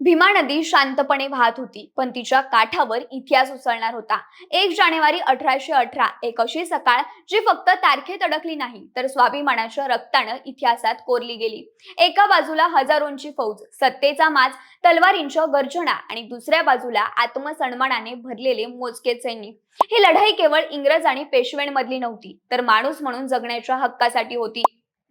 भीमा नदी शांतपणे वाहत होती, पण तिच्या काठावर इतिहास उसळणार होता. 1 जानेवारी 1818 एक अशी सकाळ जी फक्त तारखेत अडकली नाही, तर स्वाभिमानाच्या रक्तानं इतिहासात कोरली गेली. एका बाजूला हजारोंची फौज, सत्तेचा माज, तलवारींच्या गर्जना आणि दुसऱ्या बाजूला आत्मसन्मानाने भरलेले मोजके सैनिक. ही लढाई केवळ इंग्रज आणि पेशव्यांमधली नव्हती, तर माणूस म्हणून जगण्याच्या हक्कासाठी होती.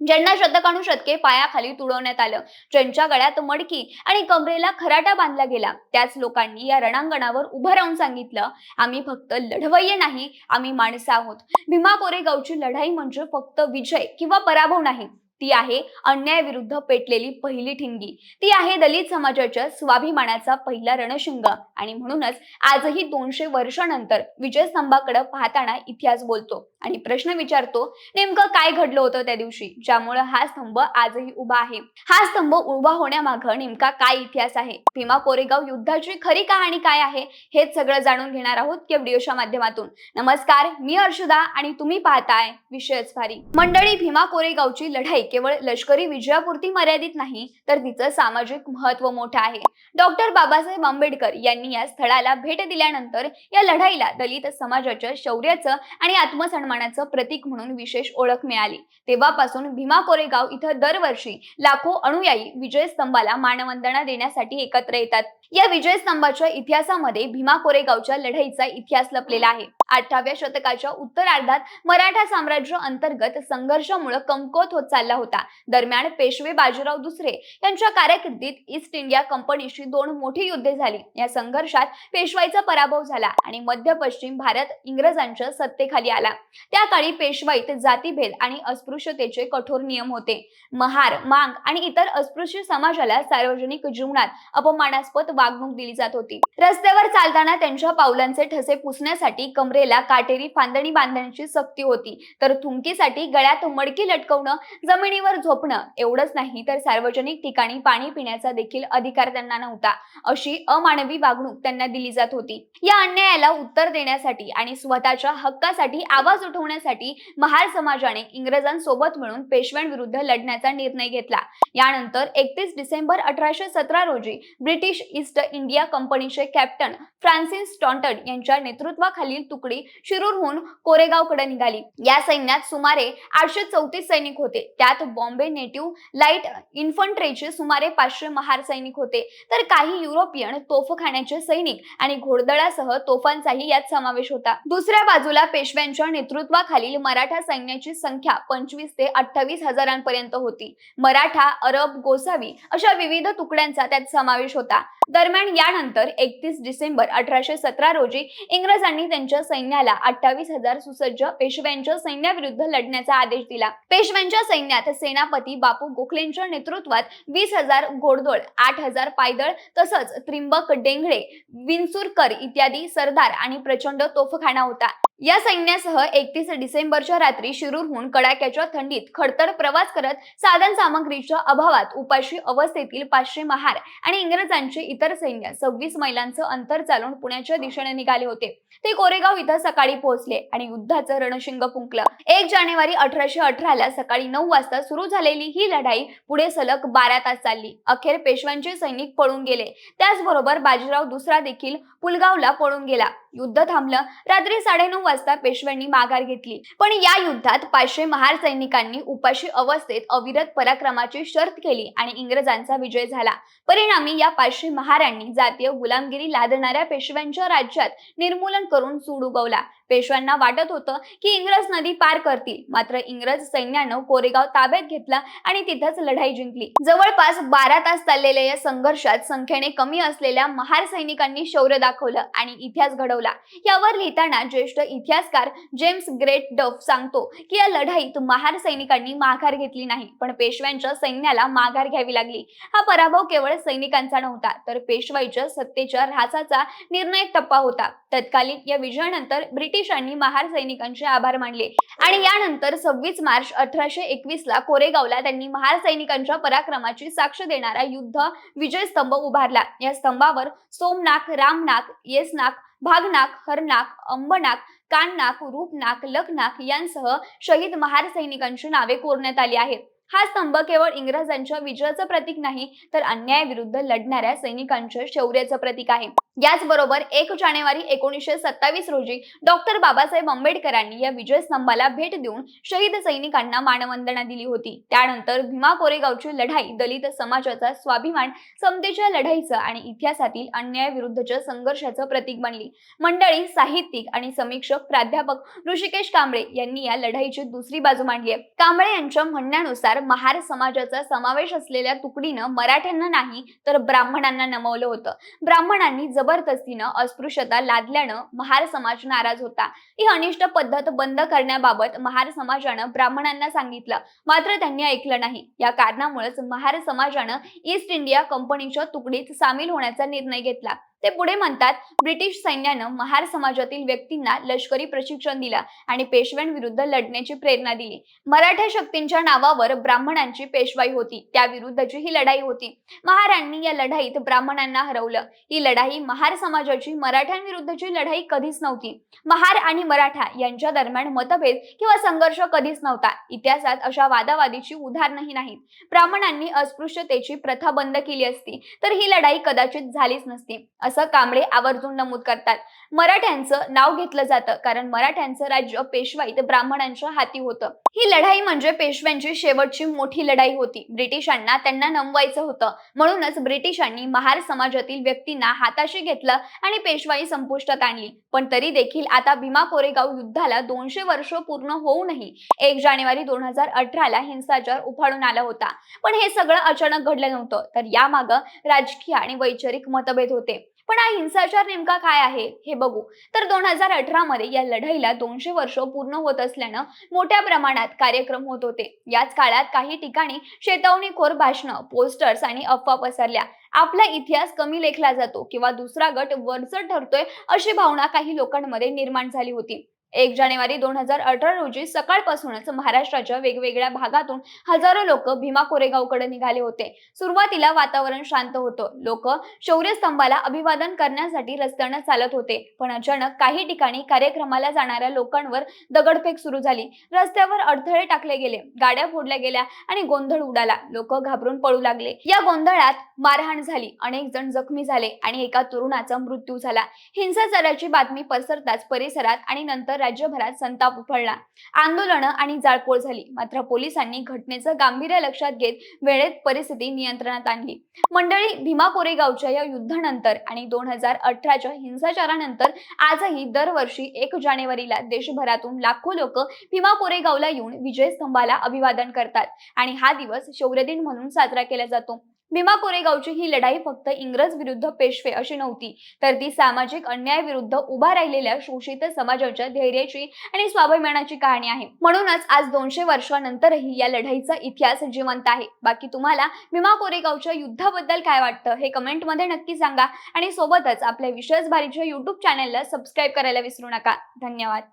ज्यांना शतकानुशतके पायाखाली तुडवण्यात आलं, ज्यांच्या गळ्यात मडकी आणि कमरेला खराटा बांधला गेला, त्याच लोकांनी या रणांगणावर उभं राहून सांगितलं, आम्ही फक्त लढवय्ये नाही, आम्ही माणसं आहोत. भीमा कोरेगावची लढाई म्हणजे फक्त विजय किंवा पराभव नाही, ती आहे अन्यायाविरुद्ध पेटलेली पहिली ठिणगी. ती आहे दलित समाजाच्या स्वाभिमानाचा पहिला रणशिंग. आणि म्हणूनच आजही 200 वर्षांनंतर विजयस्तंभाकडे पाहताना इतिहास बोलतो आणि प्रश्न विचारतो, नेमकं काय घडलं होतं त्या दिवशी, ज्यामुळे हा स्तंभ आजही उभा आहे. हा स्तंभ उभा होण्यामागे नेमका काय इतिहास आहे, भीमा कोरेगाव युद्धाची खरी कहाणी काय आहे, हेच सगळं जाणून घेणार आहोत या व्हिडिओच्या माध्यमातून. नमस्कार, मी अर्जुदा आणि तुम्ही पाहताय विषयच भारी. मंडळी, भीमा कोरेगावची लढाई केवळ लष्करी विजयापुरती मर्यादित नाही, तर तिचं सामाजिक महत्त्व मोठं आहे. डॉक्टर बाबासाहेब आंबेडकर यांनी या स्थळाला भेट दिल्यानंतर या लढाईला दलित समाजाच्या शौर्याचं आणि आत्मसन्मानाचं प्रतीक म्हणून विशेष ओळख मिळाली. तेव्हापासून भीमा कोरेगाव इथं दरवर्षी लाखो अनुयायी विजयस्तंभाला मानवंदना देण्यासाठी एकत्र येतात. या विजयस्तंभाच्या इतिहासामध्ये भीमा कोरेगावच्या लढाईचा इतिहास लपलेला आहे. 18व्या शतकाच्या उत्तरार्धात मराठा साम्राज्य अंतर्गत संघर्षामुळे कमकुवत होत चालला होता. दरम्यान पेशवे बाजीराव दुसरे यांच्या कारकिर्दीत ईस्ट इंडिया कंपनीशी 2 मोठी युद्धे झाली. या संघर्षात पेशवाईचा पराभव झाला आणि मध्य पश्चिम भारत इंग्रजांच्या सत्तेखाली आला. त्या काळी पेशवाईत जातीभेद आणि अस्पृश्यतेचे कठोर नियम होते. महार, मांग आणि इतर अस्पृश्य समाजाला सार्वजनिक जीवनात अपमानास्पद वागणूक दिली जात होती. रस्त्यावर चालताना त्यांच्या पावलांचे ठसे पुसण्यासाठी कमरेला काटेरी फांदणी बांधण्याची सक्ती होती, तर थुंकीसाठी गळ्यात मडकी लटकवणं, जमिनीवर झोपणं एवढंच नाही तर सार्वजनिक ठिकाणी पाणी पिण्याचा देखील अधिकार त्यांना नव्हता. अशी अमानवी वागणूक त्यांना दिली जात होती. या अन्यायाला उत्तर देण्यासाठी आणि स्वतःच्या हक्कासाठी आवाज उठवण्यासाठी महार समाजाने इंग्रजांसोबत मिळून पेशव्यांविरुद्ध लढण्याचा निर्णय घेतला. यानंतर 31 डिसेंबर 1817 रोजी ब्रिटिश ईस्ट इंडिया कंपनीचे कॅप्टन फ्रान्सिस टॉन्टन यांच्या नेतृत्वाखालील तुकडी शिरूरहून कोरेगावकडे निघाली. या सैन्यात सुमारे 834 सैनिक होते. त्यात बॉम्बे नेटिव्ह लाईट इन्फंट्रीचे सुमारे 500 महार सैनिक होते, तर काही युरोपियन तोफखान्याचे सैनिक आणि घोडदळासह तोफांचाही यात समावेश होता. दुसऱ्या बाजूला पेशव्यांच्या नेतृत्वाखालील मराठा सैन्याची संख्या 25 ते 28 हजारांपर्यंत होती. मराठा, अरब, गोसावी अशा विविध तुकड्यांचा त्यात समावेश होता. दरम्यान यानंतर 31 डिसेंबर 1817 रोजी इंग्रजांनी त्यांच्या सैन्याला 28,000 सुसज्ज पेशव्यांच्या सैन्याविरुद्ध लढण्याचा आदेश दिला. पेशव्यांच्या सैन्यात सेनापती बापू गोखलेंच्या नेतृत्वात 20,000 घोडदळ, 8,000 पायदळ तसंच त्रिंबक डेंगळे, विंचुरकर इत्यादी सरदार आणि प्रचंड तोफखाना होता. या सैन्यासह 31 डिसेंबरच्या रात्री शिरूरहून कडाक्याच्या थंडीत खडतर प्रवास करत साधन सामग्रीच्या अभावात उपाशी अवस्थेतील 500 महार आणि इंग्रजांचे इतर सैन्य 26 मैलांचं अंतर चालून पुण्याच्या दिशेने निघाले होते. ते कोरेगाव इथं सकाळी पोहोचले आणि युद्धाचं रणशिंग फुंकलं. 1 जानेवारी 1818 ला सकाळी 9 वाजता सुरू झालेली ही लढाई पुढे सलग 12 तास चालली. अखेर पेशव्यांचे सैनिक पळून गेले. त्याचबरोबर बाजीराव दुसरा देखील पुलगावला पळून गेला. युद्ध थांबलं. रात्री 9:30 वाजता पेशव्यांनी माघार घेतली. पण या युद्धात 500 महार सैनिकांनी उपाशी अवस्थेत अविरत पराक्रमाची शर्त केली आणि इंग्रजांचा विजय झाला. परिणामी या 500 महारांनी जातीय गुलामगिरी लादणाऱ्या पेशव्यांच्या राज्यात निर्मूलन करून सूड उगवला. पेशव्यांना वाटत होतं की इंग्रज नदी पार करतील, मात्र इंग्रज सैन्यानं कोरेगाव ताब्यात घेतला आणि तिथंच लढाई जिंकली. जवळपास 12 तास चाललेल्या या संघर्षात संख्येने कमी असलेल्या महार सैनिकांनी शौर्य दाखवलं आणि इतिहास घडवला. यावर लिहिताना ज्येष्ठ इतिहासकार जेम्स ग्रेट डफ सांगतो की या लढाईत महार सैनिकांनी माघार घेतली नाही, पण पेशव्यांच्या सैन्याला माघार घ्यावी लागली. हा पराभव केवळ सैनिकांचा नव्हता, तर पेशवाईच्या सत्तेच्या ऱ्हासाचा निर्णायक टप्पा होता. तत्कालीन या विजयानंतर ब्रिटिशांनी महार सैनिकांचे आभार मानले आणि यानंतर 26 मार्च 1821 ला कोरेगावला त्यांनी महार सैनिकांच्या पराक्रमाची साक्ष देणारा युद्ध विजयस्तंभ उभारला. या स्तंभावर सोमनाक, रामनाक, येसनाक, भागनाक, हरनाक, अंबनाक, काननाक, रूपनाक, लखनाक यांसह शहीद महार सैनिकांची नावे कोरण्यात आली आहेत. हा स्तंभ केवळ इंग्रजांच्या विजयाचं प्रतीक नाही, तर अन्यायाविरुद्ध लढणाऱ्या सैनिकांच्या शौर्याचं प्रतीक आहे. याचबरोबर 1 जानेवारी 1927 रोजी डॉक्टर बाबासाहेब आंबेडकरांनी या विजय स्तंभाला भेट देऊन शहीद सैनिकांना मानवंदना दिली होती. त्यानंतर भीमा कोरेगावची लढाई दलित समाजाचा स्वाभिमान, समतेच्या लढाईचं आणि इतिहासातील अन्यायाविरुद्धच्या संघर्षाचं प्रतीक बनली. मंडळी, साहित्यिक आणि समीक्षक प्राध्यापक ऋषिकेश कांबळे यांनी या लढाईची दुसरी बाजू मांडली आहे. कांबळे यांच्या म्हणण्यानुसार महार समाजाचा समावेश असलेल्या तुकडीनं मराठ्यांना नाही तर ब्राह्मणांना नमवलं होतं. ब्राह्मणांनी जबरदस्तीनं अस्पृश्यता लादल्यानं महार समाज नाराज होता. ही अनिष्ट पद्धत बंद करण्याबाबत महार समाजानं ब्राह्मणांना सांगितलं, मात्र त्यांनी ऐकलं नाही. या कारणामुळेच महार समाजानं ईस्ट इंडिया कंपनीच्या तुकडीत सामील होण्याचा निर्णय घेतला. ते पुढे म्हणतात, ब्रिटिश सैन्यानं महार समाजातील व्यक्तींना लष्करी प्रशिक्षण दिलं आणि पेशव्यांविरुद्ध लढण्याची प्रेरणा दिली. मराठा शक्तींच्या नावावर ब्राह्मणांची पेशवाई होती, त्याविरुद्धची ही लढाई होती. महारांनी या लढाईत ब्राह्मणांना हरवलं. ही लढाई महार समाजाची मराठ्यांविरुद्धची लढाई कधीच नव्हती. महार आणि मराठा यांच्या दरम्यान मतभेद किंवा संघर्ष कधीच नव्हता. इतिहासात अशा वादावादीची उदाहरणही नाहीत. ब्राह्मणांनी अस्पृश्यतेची प्रथा बंद केली असती तर ही लढाई कदाचित झालीच नसती, असं कांबळे आवर्जून नमूद करतात. मराठ्यांचं नाव घेतलं जातं कारण मराठ्यांचं राज्य पेशवाईत ब्राह्मणांच्या हाती होतं. ही लढाई म्हणजे पेशव्यांची शेवटची मोठी लढाई होती. ब्रिटिशांना त्यांना नमवायचं होतं, म्हणूनच ब्रिटिशांनी महार समाजातील व्यक्तींना हाताशी घेतलं आणि पेशवाई संपुष्टात आणली. पण तरी देखील आता भीमा कोरेगाव युद्धाला 200 वर्ष पूर्ण होऊनही 1 जानेवारी 2018 ला हिंसाचार उफाळून आला होता. पण हे सगळं अचानक घडलं नव्हतं, तर यामागं राजकीय आणि वैचारिक मतभेद होते. पण हा हिंसाचार नेमका काय आहे हे बघू तर 2018 मध्ये या लढाईला 200 वर्ष पूर्ण होत असल्यानं मोठ्या प्रमाणात कार्यक्रम होत होते. याच काळात काही ठिकाणी चेतावणीखोर भाषणं, पोस्टर्स आणि अफवा पसरल्या. आपला इतिहास कमी लेखला जातो किंवा दुसरा गट वरचढ ठरतोय अशी भावना काही लोकांमध्ये निर्माण झाली होती. 1 जानेवारी 2018 रोजी सकाळपासूनच महाराष्ट्राच्या वेगवेगळ्या भागातून हजारो लोक भीमा कोरेगावकडे निघाले होते. सुरुवातीला वातावरण शांत होतं. लोक शौर्यस्तंभाला अभिवादन करण्यासाठी रस्त्यानं चालत होते. पण अचानक काही ठिकाणी कार्यक्रमाला जाणाऱ्या लोकांवर दगडफेक सुरू झाली. रस्त्यावर अडथळे टाकले गेले, गाड्या फोडल्या गेल्या आणि गोंधळ उडाला. लोक घाबरून पळू लागले. या गोंधळात मारहाण झाली, अनेक जण जखमी झाले आणि एका तरुणाचा मृत्यू झाला. हिंसाचाराची बातमी पसरताच परिसरात आणि नंतर राज्यभरात संताप उफाळला. आंदोलनं आणि जाळपोळ झाली. मात्र पोलिसांनी घटनेचं गांभीर्य लक्षात घेत वेळेत परिस्थिती नियंत्रणात आणली. मंडळी, भीमा कोरेगावच्या या युद्धानंतर आणि 2018च्या हिंसाचारानंतर आजही दरवर्षी 1 जानेवारीला देशभरातून लाखो लोक भीमा कोरेगावला येऊन विजय स्तंभाला अभिवादन करतात आणि हा दिवस शौर्य दिन म्हणून साजरा केला जातो. भीमा कोरेगावची ही लढाई फक्त इंग्रज विरुद्ध पेशवे अशी नव्हती, तर ती सामाजिक अन्यायाविरुद्ध उभा राहिलेल्या शोषित समाजाच्या धैर्याची आणि स्वाभिमानाची कहाणी आहे. म्हणूनच आज 200 वर्षांनंतरही या लढाईचा इतिहास जिवंत आहे. बाकी तुम्हाला भीमा कोरेगावच्या युद्धाबद्दल काय वाटतं हे कमेंटमध्ये नक्की सांगा आणि सोबतच आपल्या विश्वास भारीच्या YouTube चॅनलला सबस्क्राईब करायला विसरू नका. धन्यवाद.